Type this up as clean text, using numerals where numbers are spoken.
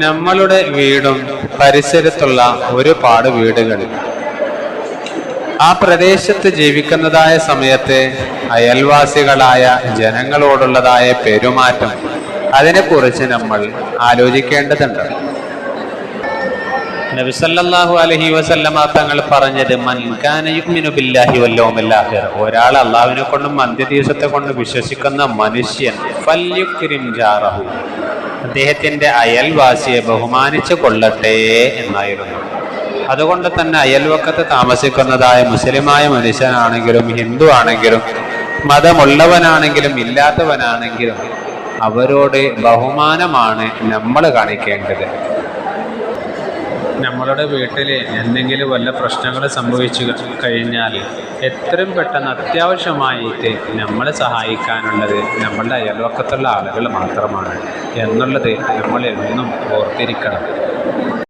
നമ്മളുടെ വീടും പരിസരത്തുള്ള ഒരുപാട് വീടുകളിൽ ആ പ്രദേശത്ത് ജീവിക്കുന്നതായ സമയത്ത് അയൽവാസികളായ ജനങ്ങളോടുള്ളതായ പെരുമാറ്റം, അതിനെക്കുറിച്ച് നമ്മൾ ആലോചിക്കേണ്ടതുണ്ട്. നബി സല്ലല്ലാഹു അലൈഹി വസല്ലമ തങ്ങൾ പറഞ്ഞത്, മൻ കാന യുഅ്മിനു ബില്ലാഹി വൽ യൗമിൽ ആഖിർ, ഒരാൾ അല്ലാഹുവിനെ കൊണ്ടും അന്ത്യദിവസത്തെ കൊണ്ട് വിശ്വസിക്കുന്ന മനുഷ്യൻ ഫല്യുക്രിം ജാറഹു, അദ്ദേഹത്തിന്റെ അയൽവാസിയെ ബഹുമാനിച്ചു കൊള്ളട്ടെ എന്നായിരുന്നു. അതുകൊണ്ട് തന്നെ അയൽവക്കത്ത് താമസിക്കുന്നതായ മുസ്ലിമായ മനുഷ്യനാണെങ്കിലും ഹിന്ദു ആണെങ്കിലും മതമുള്ളവനാണെങ്കിലും ഇല്ലാത്തവനാണെങ്കിലും അവരോട് ബഹുമാനമാണ് നമ്മൾ കാണിക്കേണ്ടത്. നമ്മളുടെ വീട്ടിൽ എന്തെങ്കിലും വല്ല പ്രശ്നങ്ങൾ സംഭവിച്ചു കഴിഞ്ഞാൽ എത്രയും പെട്ടെന്ന് അത്യാവശ്യമായിട്ട് നമ്മളെ സഹായിക്കാനുള്ളത് നമ്മളുടെ അയൽവക്കത്തുള്ള ആളുകൾ മാത്രമാണ് എന്നുള്ളത് നമ്മൾ എന്നും ഓർത്തിരിക്കണം.